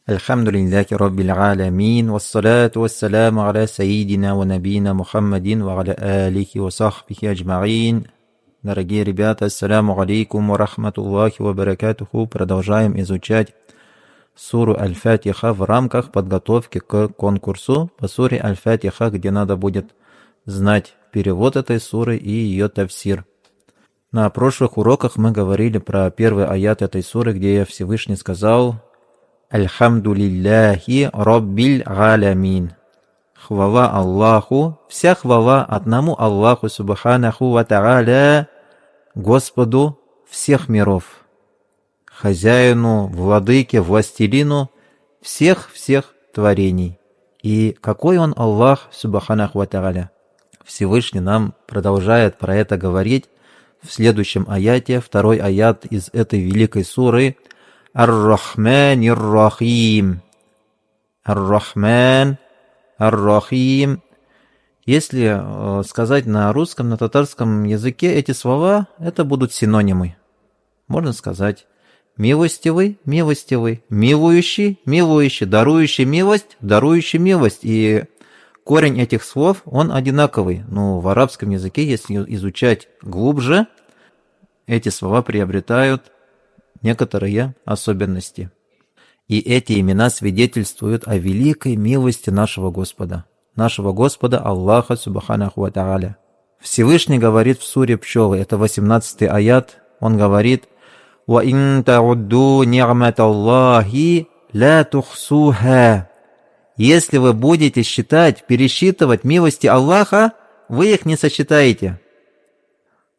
Альхамдулиллахи Раббил Алямин, вассалату вассаляму аля саидина ва набина Мухаммадин ва аля алихи ва сахбихи аджмаин. Дорогие ребята, ассаляму алейкум ва рахматуллахи ва баракатуху. Продолжаем изучать суру Аль-Фатиха в рамках подготовки к конкурсу по суре Аль-Фатиха, где надо будет знать перевод этой суры и ее тавсир. На прошлых уроках мы говорили про первый аят этой суры, где Всевышний сказал: Альхамдулиллахи Раббил Алямин. Хвала Аллаху, вся хвала одному Аллаху Субханаху ва Тааля, Господу всех миров, хозяину, владыке, властелину всех творений. И какой он Аллах Субханаху ва Тааля? Всевышний нам продолжает про это говорить в следующем аяте, второй аят из этой великой суры. Ар-Рахман ар-Рахим. Ар-Рахман ар-Рахим. Если сказать на русском, на татарском языке эти слова, это будут синонимы. Можно сказать милостивый, милостивый, милующий, милующий, дарующий милость, дарующий милость. И корень этих слов, он одинаковый. Но в арабском языке, если изучать глубже, эти слова приобретают некоторые особенности. И эти имена свидетельствуют о великой милости нашего Господа Аллаха Субханаху ва Тааля. Всевышний говорит в суре Пчелы, это 18-й аят, он говорит: «Ва ин таудду ни'маталлахи ла тухсуха». Если вы будете считать, пересчитывать милости Аллаха, вы их не сосчитаете.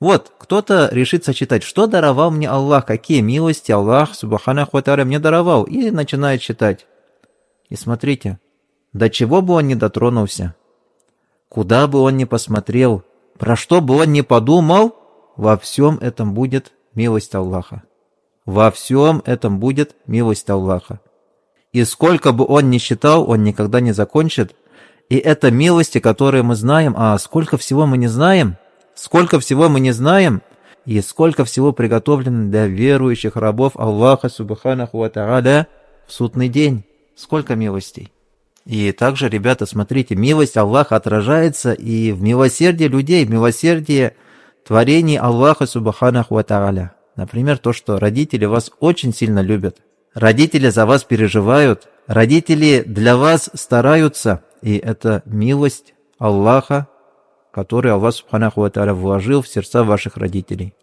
Вот, кто-то решит сочетать, что даровал мне Аллах, какие милости Аллах Субханаху ва Тааля мне даровал, и начинает считать. И смотрите, до чего бы он ни дотронулся, куда бы он ни посмотрел, про что бы он ни подумал, во всем этом будет милость Аллаха. Во всем этом будет милость Аллаха. И сколько бы он ни считал, он никогда не закончит. И это милости, которые мы знаем, а сколько всего мы не знаем, и сколько всего приготовлено для верующих рабов Аллаха Субханаху ва Тааля в судный день. Сколько милостей. И также, ребята, смотрите, милость Аллаха отражается и в милосердии людей, в милосердии творений Аллаха Субханаху ва Тааля. Например, то, что родители вас очень сильно любят. Родители за вас переживают, родители для вас стараются, и это милость Аллаха, который Аллах Субханаху ва Тааля вложил в сердца ваших родителей.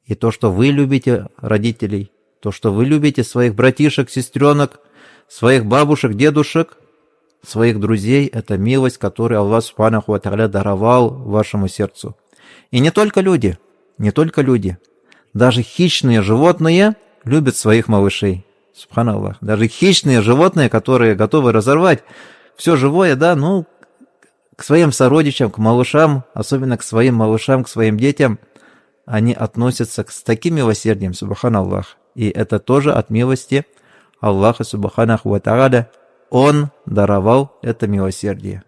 И то, что вы любите родителей, то, что вы любите своих братишек, сестренок, своих бабушек, дедушек, своих друзей, это милость, которую Аллах Субханаху ва Тааля даровал вашему сердцу. И не только люди, даже хищные животные любят своих малышей. Субханаллах. Даже хищные животные, которые готовы разорвать все живое, к своим сородичам, к малышам, особенно к своим малышам, к своим детям, они относятся с таким милосердием, субханаллах. И это тоже от милости Аллаха Субханаху ва Тааля. Он даровал это милосердие.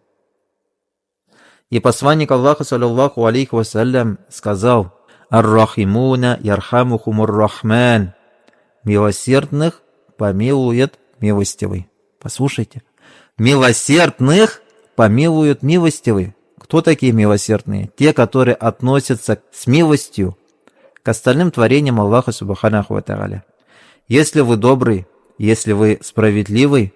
И посланник Аллаха, саллаллаху алейхи вассалям, сказал: «Ар-Рахимуна ярхамухумур Рахман». Милосердных помилует милостивый. Послушайте. Милосердных помилуют милостивый. Кто такие милосердные? Те, которые относятся с милостью к остальным творениям Аллаха Субханаху ва Тааля. Если вы добрый, если вы справедливый,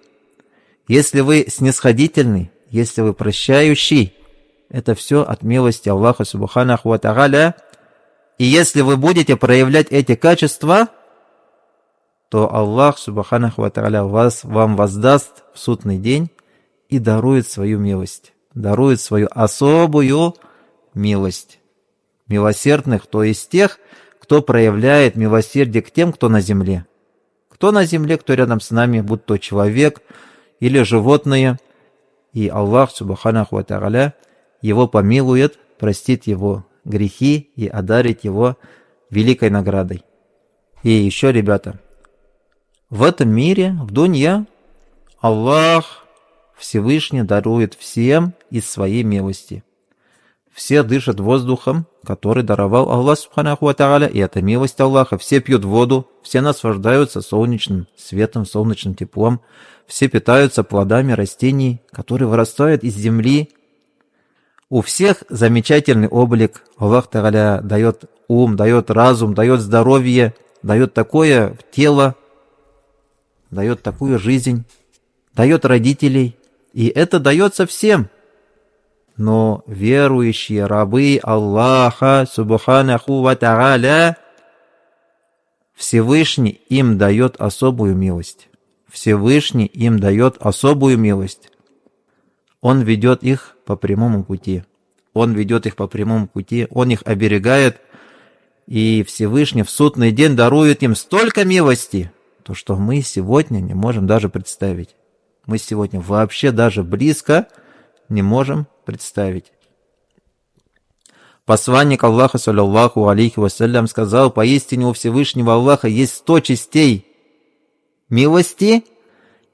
если вы снисходительный, если вы прощающий, это все от милости Аллаха Субханаху ва Тааля. И если вы будете проявлять эти качества, то Аллах Субханаху ва Тааля вам воздаст в судный день и дарует свою милость, дарует свою особую милость. Милосердных, то есть тех, кто проявляет милосердие к тем, кто на земле. Кто на земле, кто рядом с нами, будь то человек или животное. И Аллах Субханаху ва Тааля его помилует, простит его грехи и одарит его великой наградой. И еще, ребята, в этом мире, в дунья, Аллах Всевышний дарует всем из своей милости. Все дышат воздухом, который даровал Аллах субханаху ва тааля, и это милость Аллаха. Все пьют воду, все наслаждаются солнечным светом, солнечным теплом, все питаются плодами растений, которые вырастают из земли. У всех замечательный облик. Аллах тааля дает ум, дает разум, дает здоровье, дает такое тело, дает такую жизнь, дает родителей. И это дается всем. Но верующие рабы Аллаха субханаху ва тааля, Всевышний им дает особую милость. Всевышний им дает особую милость. Он ведет их по прямому пути. Он ведет их по прямому пути, Он их оберегает. И Всевышний в судный день дарует им столько милости, то что мы сегодня не можем даже представить. Мы сегодня вообще даже близко не можем представить. Посланник Аллаха, саллаллаху алейхи вассалям, сказал: поистине у Всевышнего Аллаха есть 100 частей милости,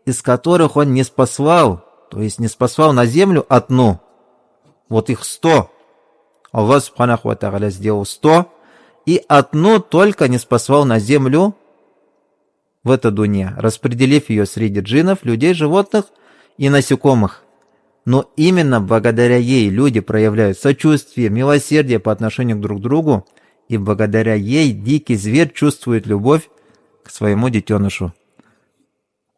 из которых Он не спаслал, то есть не спаслал на землю одну. Вот их 100. Аллах субханаху ва тааля сделал 100, и одну только не спаслал на землю в этой дуне, распределив ее среди джиннов, людей, животных и насекомых. Но именно благодаря ей люди проявляют сочувствие, милосердие по отношению друг к другу, и благодаря ей дикий зверь чувствует любовь к своему детенышу.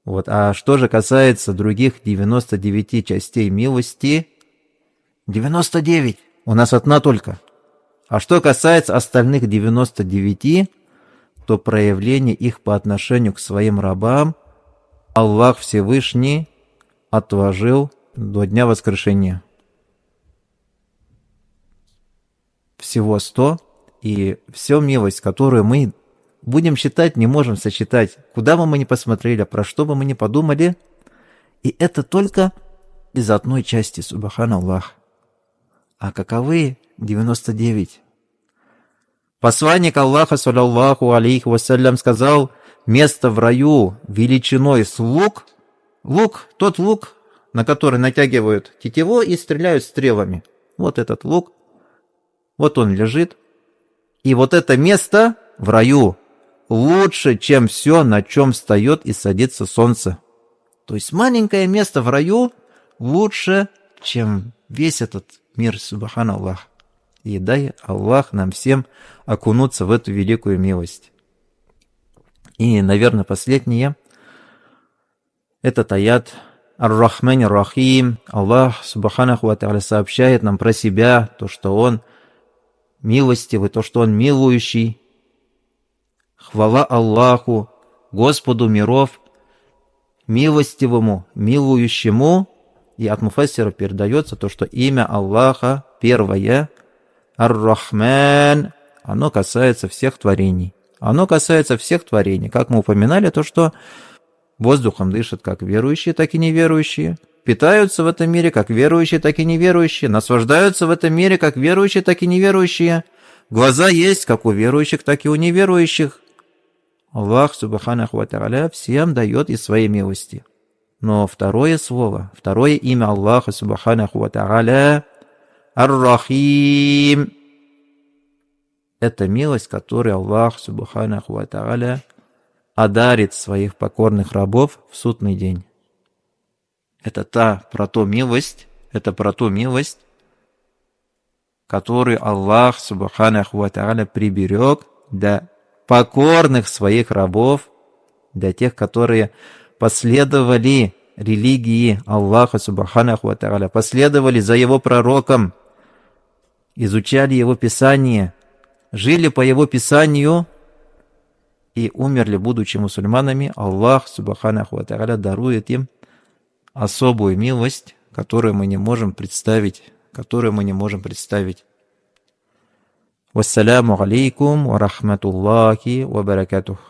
Вот. А что же касается других 99 частей милости, 99, у нас одна только. А что касается остальных 99, то проявление их по отношению к своим рабам Аллах Всевышний отложил до дня воскрешения. Всего 100, и всю милость, которую мы будем считать, не можем сосчитать, куда бы мы ни посмотрели, про что бы мы ни подумали, и это только из одной части, субханаллах. А каковы 99? Посланник Аллаха, саллаллаху алейхи вассалям, сказал: место в раю величиной с лук, тот лук, на который натягивают тетиву и стреляют стрелами. Вот этот лук, вот он лежит. И вот это место в раю лучше, чем все, на чем встает и садится солнце. То есть маленькое место в раю лучше, чем весь этот мир, субханаллах. И дай Аллах нам всем окунуться в эту великую милость. И, наверное, последнее. Этот аят Ар-Рахман Ар-Рахим. Аллах субханаху ва тааля сообщает нам про себя, то, что Он милостивый, то, что Он милующий. Хвала Аллаху, Господу миров, милостивому, милующему. И от муфассиров передается то, что имя Аллаха первое, Ар-Рахман, оно касается всех творений. Оно касается всех творений. Как мы упоминали, то, что воздухом дышат как верующие, так и неверующие. Питаются в этом мире как верующие, так и неверующие. Наслаждаются в этом мире как верующие, так и неверующие. Глаза есть как у верующих, так и у неверующих. Аллах, субханаху ва тааля, всем дает из своей милости. Но второе слово, второе имя Аллаха, субханаху ва тааля, Ар-Рахим. Это милость, которую Аллах, субханаху ва тааля, одарит своих покорных рабов в судный день. Это про ту милость, которую Аллах, субханаху ва тааля, приберег для покорных своих рабов, для тех, которые последовали религии Аллаха, субханаху ва тааля, последовали за Его пророком, изучали Его Писание, жили по Его Писанию и умерли, будучи мусульманами. Аллах, субханаху ва тааля, дарует им особую милость, которую мы не можем представить. Вассаляму алейкум ва рахматуллахи ва баракатух.